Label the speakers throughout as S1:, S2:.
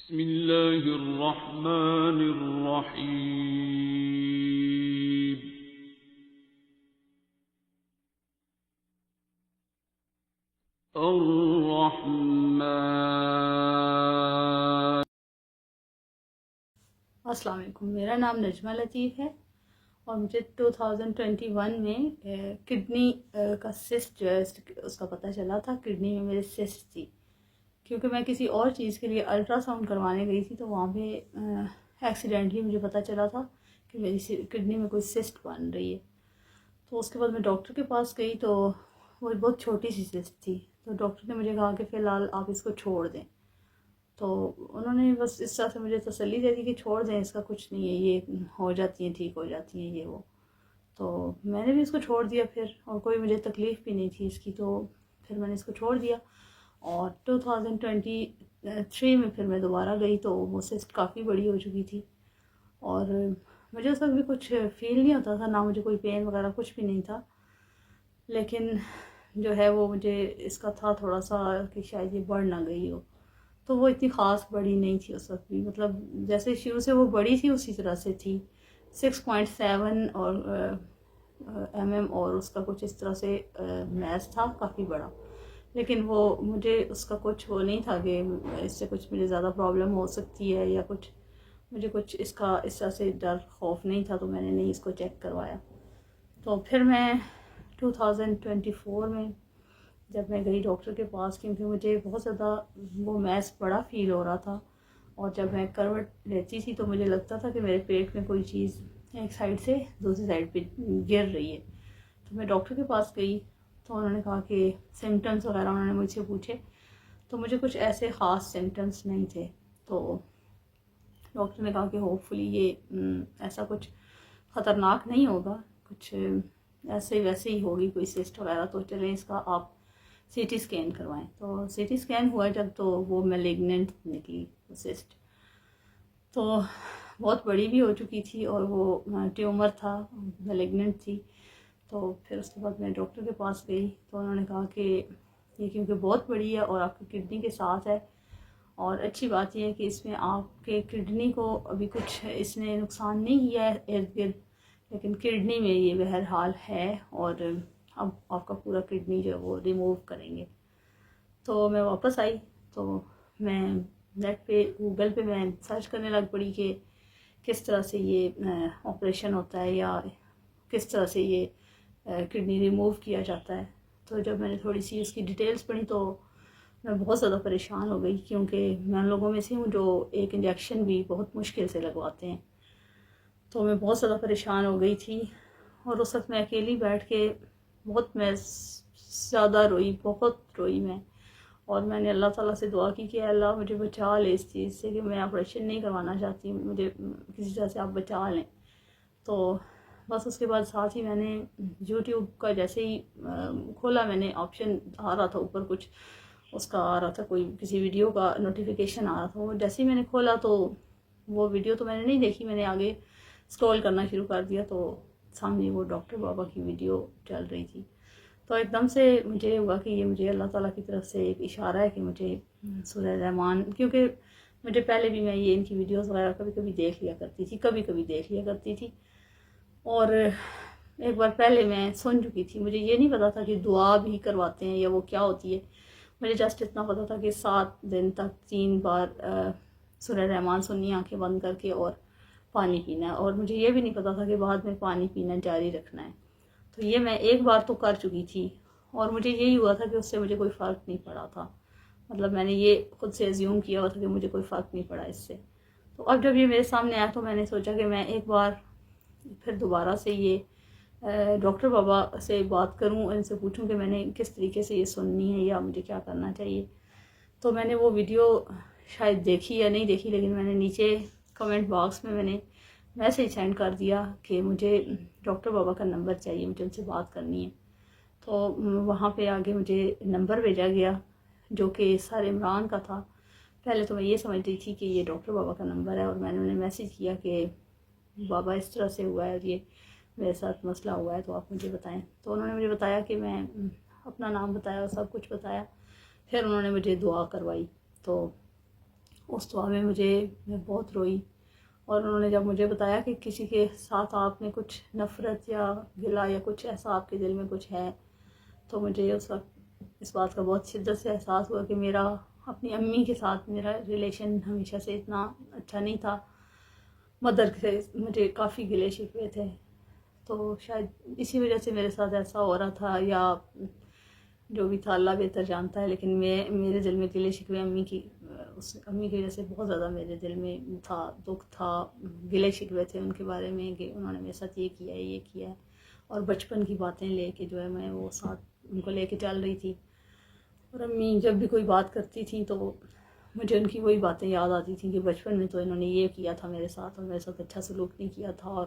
S1: بسم اللہ الرحمن الرحیم الرحمن۔
S2: السلام علیکم، میرا نام نجمہ لطیف ہے اور مجھے 2021 میں کڈنی کا سسٹ جو ہے اس کا پتہ چلا تھا۔ کڈنی میں میرے سسٹ تھی، کیونکہ میں کسی اور چیز کے لیے الٹرا ساؤنڈ کروانے گئی تھی، تو وہاں پہ ایکسیڈنٹلی مجھے پتہ چلا تھا کہ میری کڈنی میں کوئی سسٹ بن رہی ہے۔ تو اس کے بعد میں ڈاکٹر کے پاس گئی تو وہ بہت چھوٹی سی سسٹ تھی، تو ڈاکٹر نے مجھے کہا کہ فی الحال آپ اس کو چھوڑ دیں۔ تو انہوں نے بس اس طرح سے مجھے تسلی دے دی کہ چھوڑ دیں، اس کا کچھ نہیں ہے، یہ ہو جاتی ہیں، ٹھیک ہو جاتی ہیں یہ وہ۔ تو میں نے بھی اس کو چھوڑ دیا پھر، اور کوئی مجھے تکلیف بھی نہیں تھی اس کی، تو پھر میں نے اس کو چھوڑ دیا۔ اور 2023 میں پھر میں دوبارہ گئی تو وہ سسٹ کافی بڑی ہو چکی تھی، اور مجھے اس وقت بھی کچھ فیل نہیں ہوتا تھا، نہ مجھے کوئی پین وغیرہ کچھ بھی نہیں تھا، لیکن جو ہے وہ مجھے اس کا تھا تھوڑا سا کہ شاید یہ بڑھ نہ گئی ہو۔ تو وہ اتنی خاص بڑی نہیں تھی اس وقت بھی، مطلب جیسے شروع سے وہ بڑی تھی اسی طرح سے تھی، 6.7 اور اور اس کا کچھ اس طرح سے میس تھا، کافی بڑا۔ لیکن وہ مجھے اس کا کچھ وہ نہیں تھا کہ اس سے کچھ مجھے زیادہ پرابلم ہو سکتی ہے یا کچھ، مجھے کچھ اس کا اس طرح سے ڈر خوف نہیں تھا، تو میں نے نہیں اس کو چیک کروایا۔ تو پھر میں 2024 میں جب میں گئی ڈاکٹر کے پاس، کیونکہ مجھے بہت زیادہ وہ میس بڑا فیل ہو رہا تھا، اور جب میں کروٹ لیتی تھی تو مجھے لگتا تھا کہ میرے پیٹ میں کوئی چیز ایک سائڈ سے دوسری سائڈ پہ گر رہی ہے۔ تو میں ڈاکٹر کے پاس گئی تو انہوں نے کہا کہ سمٹمس وغیرہ انہوں نے مجھ سے پوچھے، تو مجھے کچھ ایسے خاص سمٹمس نہیں تھے۔ تو ڈاکٹر نے کہا کہ ہوپ فلی یہ ایسا کچھ خطرناک نہیں ہوگا، کچھ ایسے ویسے ہی ہوگی کوئی سسٹ وغیرہ، تو چلیں اس کا آپ سی ٹی اسکین کروائیں۔ تو سی ٹی اسکین ہوا جب، تو وہ میلیگننٹ نکلی وہ سسٹ، تو بہت بڑی بھی ہو چکی تھی، اور وہ ٹیومر تھا، میلیگننٹ تھی۔ تو پھر اس کے بعد میں ڈاکٹر کے پاس گئی تو انہوں نے کہا کہ یہ کیونکہ بہت بڑی ہے اور آپ کی کڈنی کے ساتھ ہے، اور اچھی بات یہ ہے کہ اس میں آپ کے کڈنی کو ابھی کچھ اس نے نقصان نہیں کیا ہے ارد گرد، لیکن کڈنی میں یہ بہرحال ہے، اور اب آپ کا پورا کڈنی جو ہے وہ ریموو کریں گے۔ تو میں واپس آئی تو میں نیٹ پہ گوگل پہ میں سرچ کرنے لگ پڑی کہ کس طرح سے یہ آپریشن ہوتا ہے یا کس طرح سے یہ کڈنی ریموو کیا جاتا ہے۔ تو جب میں نے تھوڑی سی اس کی ڈیٹیلز پڑھی تو میں بہت زیادہ پریشان ہو گئی، کیونکہ میں ان لوگوں میں سے ہوں جو ایک انجیکشن بھی بہت مشکل سے لگواتے ہیں۔ تو میں بہت زیادہ پریشان ہو گئی تھی، اور اس وقت میں اکیلی بیٹھ کے میں زیادہ روئی، بہت روئی میں، اور میں نے اللہ تعالیٰ سے دعا کی کہ اللہ مجھے بچا لے اس چیز سے، کہ میں آپریشن نہیں کروانا چاہتی، مجھے کسی طرح سے آپ بچا لیں۔ تو بس اس کے بعد ساتھ ہی میں نے یوٹیوب کا جیسے ہی کھولا، میں نے آپشن آ رہا تھا اوپر، کچھ اس کا آ رہا تھا، کوئی کسی ویڈیو کا نوٹیفیکیشن آ رہا تھا، وہ جیسے ہی میں نے کھولا تو وہ ویڈیو تو میں نے نہیں دیکھی، میں نے آگے اسکرول کرنا شروع کر دیا تو سامنے وہ ڈاکٹر بابا کی ویڈیو چل رہی تھی۔ تو ایک دم سے مجھے ہوا کہ یہ مجھے اللہ تعالیٰ کی طرف سے ایک اشارہ ہے کہ مجھے سورہ رحمان، کیونکہ مجھے پہلے بھی میں یہ ان کی ویڈیوز وغیرہ کبھی کبھی دیکھ لیا کرتی تھی، اور ایک بار پہلے میں سن چکی تھی، مجھے یہ نہیں پتا تھا کہ دعا بھی کرواتے ہیں یا وہ کیا ہوتی ہے، مجھے جسٹ اتنا پتا تھا کہ 7 دن تک 3 بار سورہ رحمان سننی، آنکھیں بند کر کے، اور پانی پینا ہے، اور مجھے یہ بھی نہیں پتا تھا کہ بعد میں پانی پینا جاری رکھنا ہے۔ تو یہ میں ایک بار تو کر چکی تھی، اور مجھے یہی ہوا تھا کہ اس سے مجھے کوئی فرق نہیں پڑا تھا، مطلب میں نے یہ خود سے ایزیوم کیا ہوا تھا کہ مجھے کوئی فرق نہیں پڑا اس سے۔ تو اب جب یہ میرے سامنے آیا تو میں نے سوچا کہ میں ایک بار پھر دوبارہ سے یہ ڈاکٹر بابا سے بات کروں، ان سے پوچھوں کہ میں نے کس طریقے سے یہ سننی ہے یا مجھے کیا کرنا چاہیے۔ تو میں نے وہ ویڈیو شاید دیکھی یا نہیں دیکھی، لیکن میں نے نیچے کمنٹ باکس میں نے میسیج سینڈ کر دیا کہ مجھے ڈاکٹر بابا کا نمبر چاہیے، مجھے ان سے بات کرنی ہے۔ تو وہاں پہ آگے مجھے نمبر بھیجا گیا جو کہ سر عمران کا تھا۔ پہلے تو میں یہ سمجھ رہی تھی کہ یہ ڈاکٹر بابا کا نمبر ہے، اور میں نے انہیں میسیج کیا کہ بابا اس طرح سے ہوا ہے اور یہ میرے ساتھ مسئلہ ہوا ہے، تو آپ مجھے بتائیں۔ تو انہوں نے مجھے بتایا کہ میں اپنا نام بتایا اور سب کچھ بتایا، پھر انہوں نے مجھے دعا کروائی۔ تو اس دعا میں میں بہت روئی، اور انہوں نے جب مجھے بتایا کہ کسی کے ساتھ آپ نے کچھ نفرت یا گلہ یا کچھ ایسا آپ کے دل میں کچھ ہے، تو مجھے اس وقت اس بات کا بہت شدت سے احساس ہوا کہ میرا اپنی امی کے ساتھ میرا ریلیشن ہمیشہ سے اتنا اچھا نہیں تھا، مدر سے مجھے کافی گلے شکوے تھے، تو شاید اسی وجہ سے میرے ساتھ ایسا ہو رہا تھا، یا جو بھی تھا اللہ بہتر جانتا ہے، لیکن میرے دل میں گلے شکوے اس امی کی وجہ سے بہت زیادہ میرے دل میں تھا، دکھ تھا، گلے شکوے تھے ان کے بارے میں کہ انہوں نے میرے ساتھ یہ کیا ہے، اور بچپن کی باتیں لے کے جو ہے میں وہ ساتھ ان کو لے کے چل رہی تھی، اور امی جب بھی کوئی بات کرتی تھیں تو مجھے ان کی وہی باتیں یاد آتی تھیں کہ بچپن میں تو انہوں نے یہ کیا تھا میرے ساتھ، اور میرے ساتھ اچھا سلوک نہیں کیا تھا، اور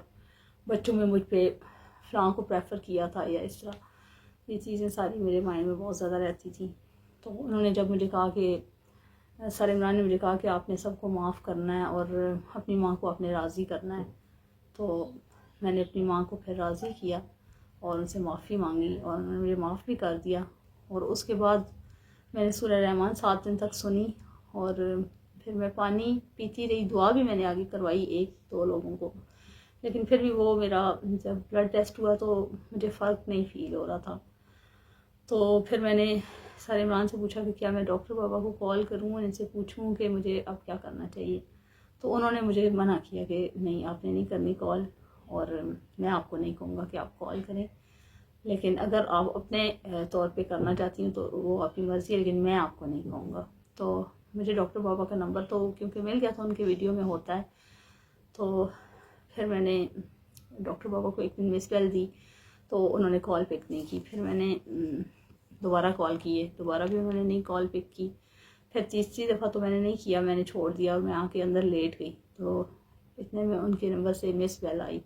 S2: بچوں میں مجھ پہ فلاں کو پریفر کیا تھا یا اس طرح، یہ چیزیں ساری میرے مائنڈ میں بہت زیادہ رہتی تھیں۔ تو انہوں نے جب مجھے کہا کہ سر عمران نے مجھے کہا کہ آپ نے سب کو معاف کرنا ہے اور اپنی ماں کو اپنے راضی کرنا ہے، تو میں نے اپنی ماں کو پھر راضی کیا اور ان سے معافی مانگی، اور انہوں نے مجھے معاف بھی کر دیا، اور اس کے بعد میں نے سورہ رحمان 7 دن تک سنی، اور پھر میں پانی پیتی رہی، دعا بھی میں نے آگے کروائی 1-2 لوگوں کو، لیکن پھر بھی وہ میرا جب بلڈ ٹیسٹ ہوا تو مجھے فرق نہیں فیل ہو رہا تھا، تو پھر میں نے سر عمران سے پوچھا کہ کیا میں ڈاکٹر بابا کو کال کروں اور ان سے پوچھوں کہ مجھے اب کیا کرنا چاہیے، تو انہوں نے مجھے منع کیا کہ نہیں، آپ نے نہیں کرنی کال، اور میں آپ کو نہیں کہوں گا کہ آپ کال کریں، لیکن اگر آپ اپنے طور پہ کرنا چاہتی ہوں تو وہ آپ کی مرضی ہے، لیکن میں آپ کو نہیں کہوں گا۔ تو مجھے ڈاکٹر بابا کا نمبر تو کیونکہ مل گیا تھا، ان کے ویڈیو میں ہوتا ہے، تو پھر میں نے ڈاکٹر بابا کو ایک دن مس کال دی تو انہوں نے کال پک نہیں کی، پھر میں نے دوبارہ کال کی ہے، دوبارہ بھی انہوں نے نہیں کال پک کی، پھر تیسری دفعہ تو میں نے نہیں کیا، میں نے چھوڑ دیا اور میں آ کے اندر لیٹ گئی، تو اتنے میں ان کے نمبر سے مس کال آئی،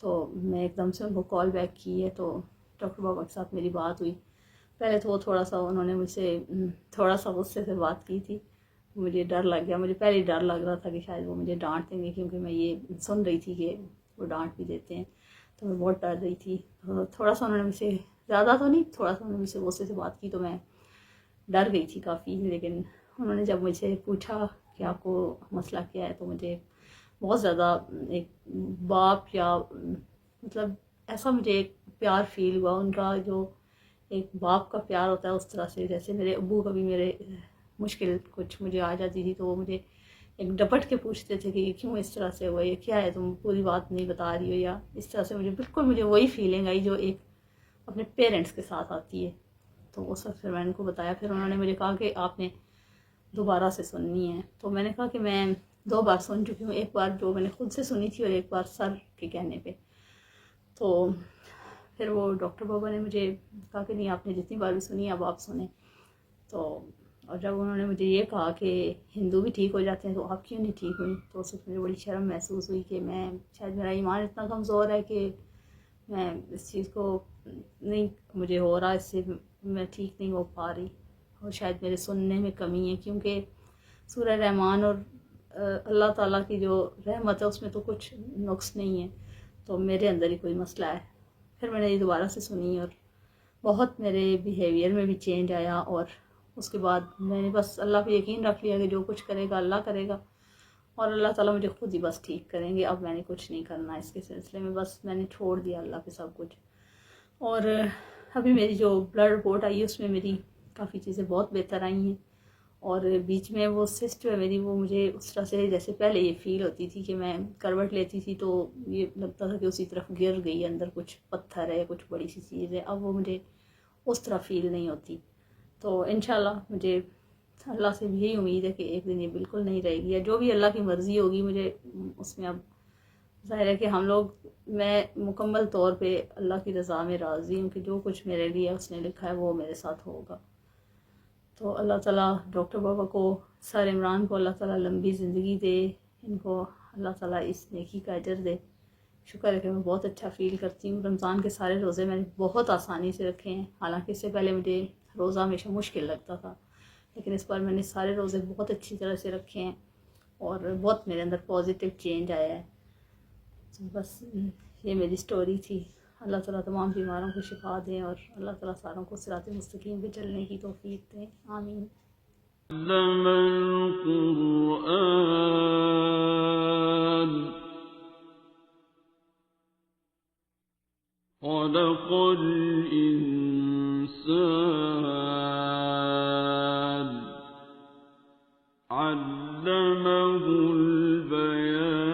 S2: تو میں ایک دم سے ان کو کال بیک کی ہے، تو ڈاکٹر بابا کے ساتھ میری بات ہوئی، پہلے تو وہ تھوڑا سا انہوں نے مجھ سے تھوڑا سا غصے سے بات کی تھی، مجھے ڈر لگ گیا، مجھے پہلے ہی ڈر لگ رہا تھا کہ شاید وہ مجھے ڈانٹ دیں گے، کیونکہ میں یہ سن رہی تھی کہ وہ ڈانٹ بھی دیتے ہیں، تو میں بہت ڈر رہی تھی، تھوڑا سا انہوں نے مجھ سے، زیادہ تو نہیں، تھوڑا سا انہوں نے مجھ سے غصے سے بات کی، تو میں ڈر گئی تھی کافی، لیکن انہوں نے جب مجھ سے پوچھا کہ آپ کو مسئلہ کیا ہے، تو مجھے بہت زیادہ ایک باپ یا مطلب ایسا مجھے ایک پیار فیل ہوا، ان کا جو ایک باپ کا پیار ہوتا ہے اس طرح سے، جیسے میرے ابو کبھی میرے مشکل کچھ مجھے آ جاتی تھی تو وہ مجھے ایک ڈپٹ کے پوچھتے تھے کہ یہ کیوں اس طرح سے ہوا، یہ کیا ہے، تم پوری بات نہیں بتا رہی ہو، یا اس طرح سے مجھے وہی فیلنگ آئی جو ایک اپنے پیرنٹس کے ساتھ آتی ہے، تو اس وقت پھر میں ان کو بتایا، پھر انہوں نے مجھے کہا کہ آپ نے دوبارہ سے سننی ہے، تو میں نے کہا کہ میں 2 بار سن چکی ہوں، ایک بار جو میں نے خود سے سنی تھی اور ایک بار سر کے کہنے پہ، تو پھر وہ ڈاکٹر بابا نے مجھے کہا کہ نہیں، آپ نے جتنی بار بھی سنی اب آپ سنیں، تو اور جب انہوں نے مجھے یہ کہا کہ ہندو بھی ٹھیک ہو جاتے ہیں تو آپ کیوں نہیں ٹھیک ہوئی، تو اس وقت مجھے بڑی شرم محسوس ہوئی کہ میں شاید میرا ایمان اتنا کمزور ہے کہ میں اس چیز کو نہیں، مجھے ہو رہا اس سے میں ٹھیک نہیں ہو پا رہی، اور شاید میرے سننے میں کمی ہے، کیونکہ سورہ رحمان اور اللہ تعالیٰ کی جو رحمت ہے اس میں تو کچھ نقص نہیں ہے، تو میرے اندر ہی کوئی مسئلہ ہے۔ پھر میں نے یہ دوبارہ سے سنی اور بہت میرے بیہیویئر میں بھی چینج آیا، اور اس کے بعد میں نے بس اللہ پہ یقین رکھ لیا کہ جو کچھ کرے گا اللہ کرے گا، اور اللہ تعالیٰ مجھے خود ہی بس ٹھیک کریں گے، اب میں نے کچھ نہیں کرنا اس کے سلسلے میں، بس میں نے چھوڑ دیا اللہ پہ سب کچھ۔ اور ابھی میری جو بلڈ رپورٹ آئی ہے اس میں میری کافی چیزیں بہت بہتر آئی ہیں، اور بیچ میں وہ سسٹ ہے میری، وہ مجھے اس طرح سے جیسے پہلے یہ فیل ہوتی تھی کہ میں کروٹ لیتی تھی تو یہ لگتا تھا کہ اسی طرف گر گئی، اندر کچھ پتھر ہے، کچھ بڑی سی چیز ہے، اب وہ مجھے اس طرح فیل نہیں ہوتی، تو انشاءاللہ مجھے اللہ سے بھی یہی امید ہے کہ ایک دن یہ بالکل نہیں رہے گی، یا جو بھی اللہ کی مرضی ہوگی مجھے اس میں، اب ظاہر ہے کہ میں مکمل طور پہ اللہ کی رضا میں راضی ہوں کہ جو کچھ میرے لیے اس نے لکھا ہے وہ میرے ساتھ ہوگا، تو اللہ تعالیٰ ڈاکٹر بابا کو، سر عمران کو اللہ تعالیٰ لمبی زندگی دے، ان کو اللہ تعالیٰ اس نیکی کا اجر دے۔ شکر ہے کہ میں بہت اچھا فیل کرتی ہوں، رمضان کے سارے روزے میں نے بہت آسانی سے رکھے ہیں، حالانکہ اس سے پہلے مجھے روزہ ہمیشہ مشکل لگتا تھا، لیکن اس بار میں نے سارے روزے بہت اچھی طرح سے رکھے ہیں، اور بہت میرے اندر پازیٹیو چینج آیا ہے۔ بس یہ میری سٹوری تھی، اللہ تعالیٰ تمام بیماروں کو شفا دیں، اور اللہ تعالیٰ ساروں کو صراط مستقیم پہ چلنے کی توفیق دیں، آمین۔
S1: علم القرآن خلق الإنسان علمه البيان